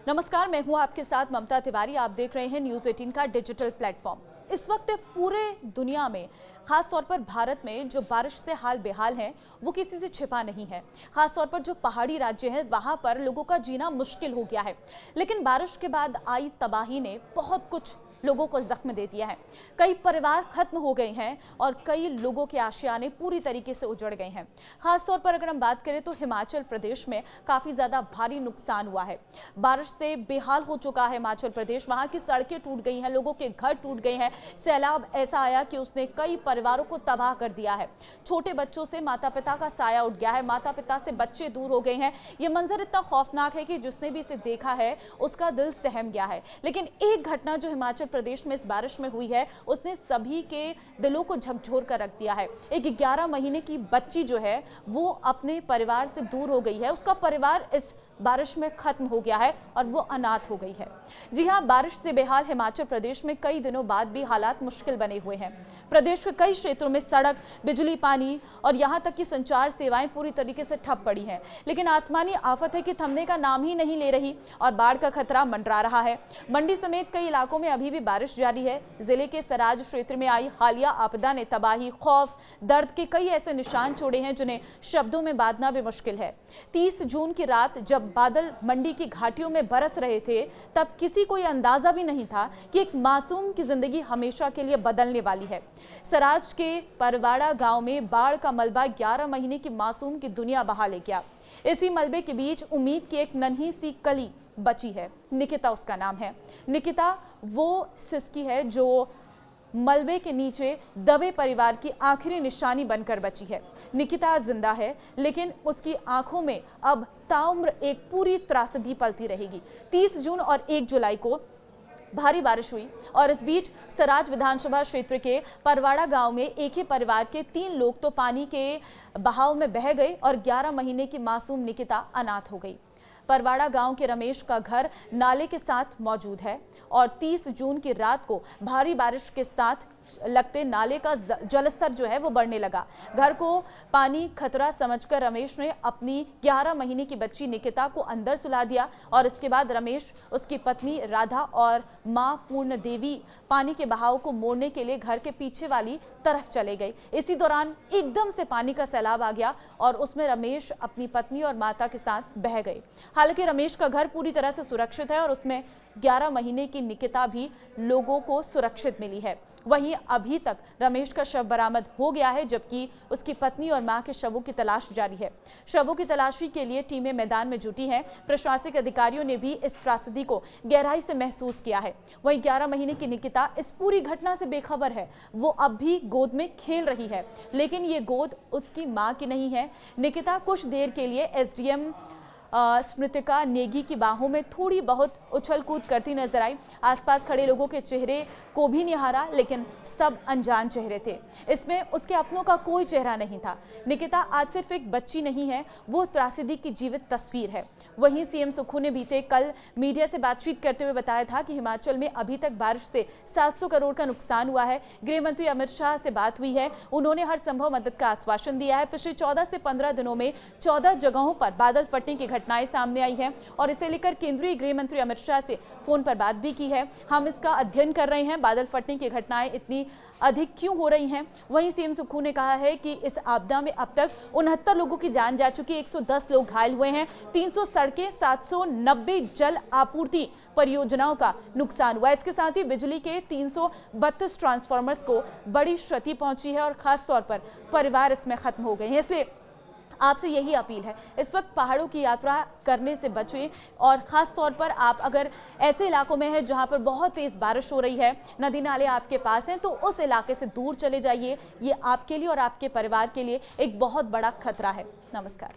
नमस्कार, मैं हूं आपके साथ ममता तिवारी। आप देख रहे हैं न्यूज़ 18 का डिजिटल प्लेटफॉर्म। इस वक्त पूरे दुनिया में, खास तौर पर भारत में जो बारिश से हाल बेहाल है वो किसी से छिपा नहीं है। खास तौर पर जो पहाड़ी राज्य हैं वहां पर लोगों का जीना मुश्किल हो गया है। लेकिन बारिश के बाद आई तबाही ने बहुत कुछ लोगों को जख्म दे दिया है। कई परिवार खत्म हो गए हैं और कई लोगों के आशियाने पूरी तरीके से उजड़ गए हैं। खास तौर पर अगर हम बात करें तो हिमाचल प्रदेश में काफी ज्यादा भारी नुकसान हुआ है। बारिश से बेहाल हो चुका है हिमाचल प्रदेश। वहां की सड़कें टूट गई हैं, लोगों के घर टूट गए हैं। सैलाब ऐसा आया कि उसने कई परिवारों को तबाह कर दिया है। छोटे बच्चों से माता पिता का साया उठ गया है, माता पिता से बच्चे दूर हो गए हैं। ये मंजर इतना खौफनाक है कि जिसने भी इसे देखा है उसका दिल सहम गया है। लेकिन एक घटना जो हिमाचल प्रदेश में इस बारिश में हुई है उसने सभी के दिलों को झकझोर कर रख दिया है। एक 11 महीने की बच्ची जो है वो अपने परिवार से दूर हो गई है। उसका परिवार इस बारिश में खत्म हो गया है और वो अनाथ हो गई है। जी हां, बारिश से बेहाल हिमाचल प्रदेश में कई दिनों बाद भी हालात मुश्किल बने हुए हैं। प्रदेश के कई क्षेत्रों में सड़क, बिजली, पानी और यहां तक कि संचार सेवाएं पूरी तरीके से ठप पड़ी हैं। लेकिन आसमानी आफत है कि थमने का नाम ही नहीं ले रही और बाढ़ का खतरा मंडरा रहा है। मंडी समेत कई इलाकों में अभी भी बारिश जारी है। जिले के सराज क्षेत्र में आई हालिया आपदा ने तबाही, खौफ, दर्द के कई ऐसे निशान छोड़े हैं जिन्हें शब्दों में बांधना भी मुश्किल है। 30 जून की रात जब बादल मंडी की घाटियों में बरस रहे थे तब किसी को यह अंदाजा भी नहीं था कि एक मासूम की जिंदगी हमेशा के लिए बदलने वाली है। सराज के परवाड़ा गांव में बाढ़ का मलबा 11 महीने की मासूम की दुनिया बहा ले गया। इसी मलबे के बीच उम्मीद की एक नन्ही सी कली बची है। निकिता उसका नाम है। निकिता वो सिसकी है जो मलबे के नीचे दबे परिवार की आखिरी निशानी बनकर बची है। निकिता जिंदा है लेकिन उसकी आंखों में अब ताउम्र एक पूरी त्रासदी पलती रहेगी। 30 जून और 1 जुलाई को भारी बारिश हुई और इस बीच सराज विधानसभा क्षेत्र के परवाड़ा गांव में एक ही परिवार के 3 लोग तो पानी के बहाव में बह गए और 11 महीने की मासूम निकिता अनाथ हो गई। परवाड़ा गांव के रमेश का घर नाले के साथ मौजूद है और 30 जून की रात को भारी बारिश के साथ लगते नाले का जलस्तर जो है वो बढ़ने लगा। घर को पानी खतरा समझकर रमेश ने अपनी 11 महीने की बच्ची निकिता को अंदर सुला दिया और इसके बाद रमेश, उसकी पत्नी राधा और मां पूर्ण देवी पानी के बहाव को मोड़ने के लिए घर के पीछे वाली तरफ चले गए। इसी दौरान एकदम से पानी का सैलाब आ गया और उसमें रमेश अपनी पत्नी और माता के साथ बह गए। हालांकि रमेश का घर पूरी तरह से सुरक्षित है और उसमें 11 महीने की निकिता भी लोगों को सुरक्षित मिली है। वहीं अभी तक रमेश का शव बरामद हो गया है जबकि उसकी पत्नी और मां के शवों की तलाश जारी है। शवों की तलाशी के लिए टीमें मैदान में जुटी हैं। प्रशासनिक अधिकारियों ने भी इस त्रासदी को गहराई से महसूस किया है। वहीं 11 महीने की निकिता इस पूरी घटना से बेखबर है। वो अब भी गोद में खेल रही है लेकिन ये गोद उसकी मां की नहीं है। निकिता कुछ देर के लिए एसडीएम स्मृतिका नेगी की बाहों में थोड़ी बहुत उछल कूद करती नजर आई। आसपास खड़े लोगों के चेहरे को भी निहारा लेकिन सब अनजान चेहरे थे। इसमें उसके अपनों का कोई चेहरा नहीं था। निकिता आज सिर्फ एक बच्ची नहीं है, वो त्रासदी की जीवित तस्वीर है। वहीं सीएम सुक्खू ने बीते कल मीडिया से बातचीत करते हुए बताया था कि हिमाचल में अभी तक बारिश से 700 करोड़ का नुकसान हुआ है। गृह मंत्री अमित शाह से बात हुई है, उन्होंने हर संभव मदद का आश्वासन दिया है। पिछले 14 से 15 दिनों में 14 जगहों पर बादल फटने की घटनाएं सामने आई है और इसे लेकर केंद्रीय गृह मंत्री अमित शाह से फोन पर बात भी की है। हम इसका अध्ययन कर रहे हैं, बादल फटने की घटनाएं इतनी अधिक क्यों हो रही हैं। वहीं सीएम सुक्खू ने कहा है कि इस आपदा में अब तक 69 लोगों की जान जा चुकी है, 110 लोग घायल हुए हैं, 300 सड़कें, 790 जल आपूर्ति परियोजनाओं का नुकसान हुआ। इसके साथ ही बिजली के 332 ट्रांसफार्मर्स को बड़ी क्षति पहुंची है और खास तौर पर परिवार इसमें खत्म हो गए हैं। इसलिए आपसे यही अपील है, इस वक्त पहाड़ों की यात्रा करने से बचें और ख़ास तौर पर आप अगर ऐसे इलाकों में हैं जहां पर बहुत तेज़ बारिश हो रही है, नदी नाले आपके पास हैं, तो उस इलाके से दूर चले जाइए। ये आपके लिए और आपके परिवार के लिए एक बहुत बड़ा खतरा है। नमस्कार।